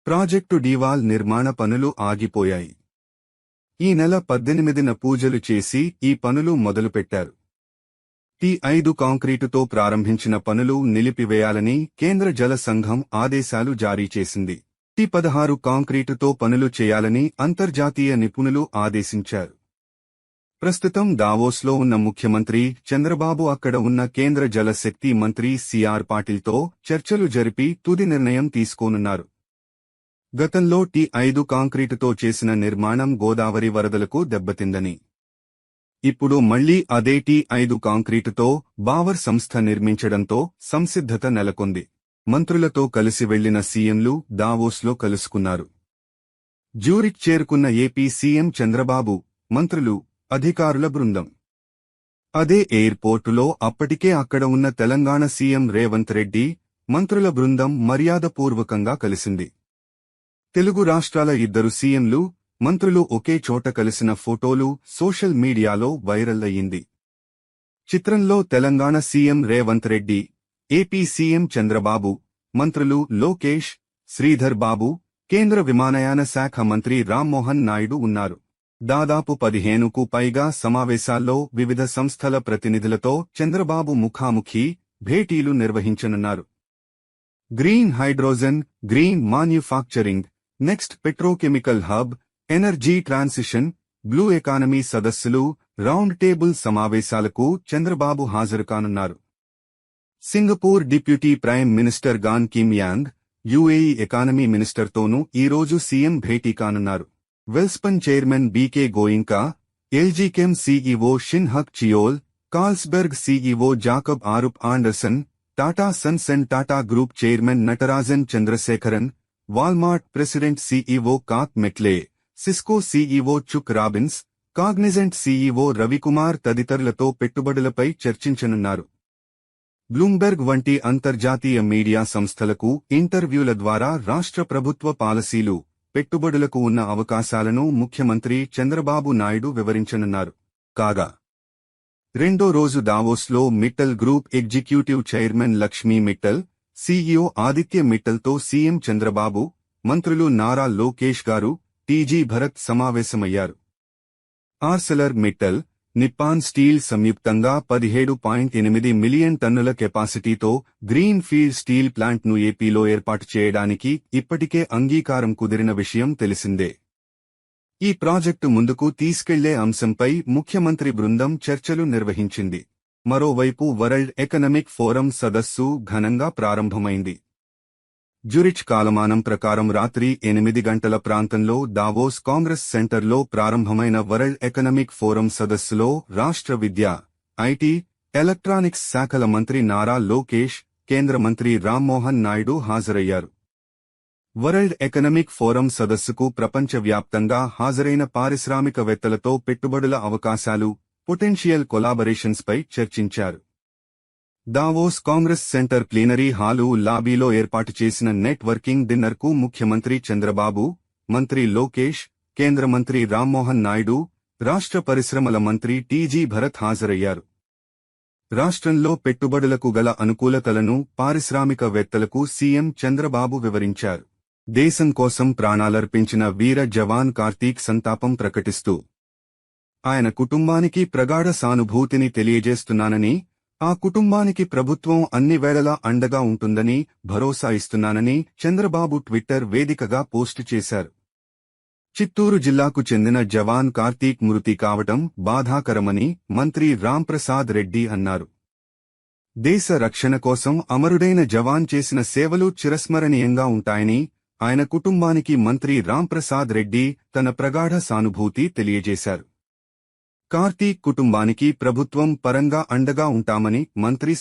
Project D-wall నిర్మాణ పనులు ఆగిపోయాయి. ఈ నెల 18న పూజలు చేసి ఈ పనులు మొదలుపెట్టారు. T5 కాంక్రీటుతో ప్రారంభించిన పనులు నిలిపివేయాలని కేంద్ర జల సంఘం ఆదేశాలు జారీ చేసింది. T16 కాంక్రీటుతో పనులు చేయాలని అంతర్జాతీయ నిపుణులు ఆదేశించారు. ప్రస్తుతం దావోస్లో ఉన్న ముఖ్యమంత్రి చంద్రబాబు అక్కడ ఉన్న కేంద్ర జల శక్తి మంత్రి సిఆర్ పాటిల్తో చర్చలు జరిపి తుది నిర్ణయం తీసుకోనున్నారు. గతంలో T5 కాంక్రీటుతో చేసిన నిర్మాణం గోదావరి వరదలకు దెబ్బతిందని, ఇప్పుడు మళ్లీ అదే T5 కాంక్రీటుతో బావర్ సంస్థ నిర్మించడంతో సంసిద్ధత నెలకొంది. మంత్రులతో కలిసి వెళ్లిన సీఎంలు దావోస్లో కలుసుకున్నారు. జ్యూరిక్ చేరుకున్న ఏపీ సీఎం చంద్రబాబు, మంత్రులు, అధికారుల బృందం అదే ఎయిర్పోర్టులో అప్పటికే అక్కడ ఉన్న తెలంగాణ సీఎం రేవంత్ రెడ్డి, మంత్రుల బృందం మర్యాదపూర్వకంగా కలిసింది. తెలుగు రాష్ట్రాల ఇద్దరు సీఎంలు, మంత్రులు ఒకే చోట కలిసిన ఫోటోలు సోషల్ మీడియాలో వైరల్ అయ్యింది. చిత్రంలో Telangana CM Revanth Reddy, AP CM Chandrababu, మంత్రులు లోకేష్, శ్రీధర్ బాబు, కేంద్ర విమానయాన శాఖ మంత్రి రామ్మోహన్ నాయుడు ఉన్నారు. దాదాపు 15కు పైగా సమావేశాల్లో వివిధ సంస్థల ప్రతినిధులతో చంద్రబాబు ముఖాముఖి భేటీలు నిర్వహించనున్నారు. Green hydrogen, green manufacturing, next petrochemical hub, energy transition, blue economy సదస్సులు, రౌండ్ టేబుల్ సమావేశాలకు చంద్రబాబు హాజరుకానున్నారు. Singapore deputy prime minister Gan Kim Yong, UAE economy మినిస్టర్తోనూ ఈరోజు సీఎం భేటీ కానున్నారు. Welspun chairman BK Goenka, LG Chem CEO Shin Hak Cheol, Carlsberg CEO Jacob Aarup Andersen, Tata Sons and Tata group chairman Natarajan Chandrasekaran, Walmart president CEO కాక్ మెక్లే, Cisco CEO Chuck Robbins, Cognizant CEO Ravikumar తదితరులతో పెట్టుబడులపై చర్చించనున్నారు. Bloomberg వంటి అంతర్జాతీయ మీడియా సంస్థలకు ఇంటర్వ్యూల ద్వారా రాష్ట్ర ప్రభుత్వ పాలసీలు, పెట్టుబడులకు ఉన్న అవకాశాలను ముఖ్యమంత్రి చంద్రబాబు నాయుడు వివరించనున్నారు. కాగా రెండో రోజు దావోస్లో Mittal group executive chairman Lakshmi Mittal, CEO Aditya మిట్టల్తో సీఎం చంద్రబాబు, మంత్రులు నారా లోకేష్ గారు, టీజీ భరత్ సమావేశమయ్యారు. ఆర్సెలర్ మిట్టల్, నిప్పాన్ స్టీల్ సంయుక్తంగా 17.8 మిలియన్ టన్నుల కెపాసిటీతో గ్రీన్ ఫీల్డ్ స్టీల్ ప్లాంట్ను ఏపీలో ఏర్పాటు చేయడానికి ఇప్పటికే అంగీకారం కుదిరిన విషయం తెలిసిందే. ఈ ప్రాజెక్టు ముందుకు తీసుకెళ్లే అంశంపై ముఖ్యమంత్రి బృందం చర్చలు నిర్వహించింది. మరోవైపు వరల్డ్ ఎకనమిక్ ఫోరం సదస్సు ఘనంగా ప్రారంభమైంది. జ్యూరిచ్ కాలమానం ప్రకారం రాత్రి 8 గంటల ప్రాంతంలో దావోస్ కాంగ్రెస్ సెంటర్లో ప్రారంభమైన వరల్డ్ ఎకనమిక్ ఫోరం సదస్సులో రాష్ట్ర విద్య, ఐటీ, ఎలక్ట్రానిక్స్ శాఖల మంత్రి నారా లోకేష్, కేంద్ర మంత్రి రామ్మోహన్ నాయుడు హాజరయ్యారు. వరల్డ్ ఎకనమిక్ ఫోరం సదస్సుకు ప్రపంచవ్యాప్తంగా హాజరైన పారిశ్రామికవేత్తలతో పెట్టుబడుల అవకాశాలు, పొటెన్షియల్ కొలాబరేషన్స్పై చర్చించారు. Davos congress centre plenary hall లాబీలో ఏర్పాటు చేసిన నెట్ వర్కింగ్ డిన్నర్కు ముఖ్యమంత్రి చంద్రబాబు, మంత్రి లోకేష్, కేంద్ర మంత్రి రామ్మోహన్ నాయుడు, రాష్ట్ర పరిశ్రమల మంత్రి టీజీ భరత్ హాజరయ్యారు. రాష్ట్రంలో పెట్టుబడులకు గల అనుకూలతలను పారిశ్రామికవేత్తలకు సీఎం చంద్రబాబు వివరించారు. దేశం కోసం ప్రాణాలర్పించిన వీర జవాన్ కార్తీక్ సంతాపం ప్రకటిస్తూ ఆయన కుటుంబానికి ప్రగాఢ సానుభూతిని తెలియజేస్తున్నానని, ఆ కుటుంబానికి ప్రభుత్వం అన్ని వేళలా అండగా ఉంటుందని భరోసా ఇస్తున్నానని చంద్రబాబు ట్విట్టర్ వేదికగా పోస్టు చేశారు. చిత్తూరు జిల్లాకు చెందిన జవాన్ కార్తీక్ మృతి కావటం బాధాకరమని మంత్రి రాంప్రసాద్ రెడ్డి అన్నారు. దేశ రక్షణ కోసం అమరుడైన జవాన్ చేసిన సేవలు చిరస్మరణీయంగా ఉంటాయని ఆయన కుటుంబానికి మంత్రి రాంప్రసాద్ రెడ్డి తన ప్రగాఢ సానుభూతి తెలియజేశారు. కార్తీక్ కుటుంబానికి ప్రభుత్వం పరంగా అండగా ఉంటామని మంత్రి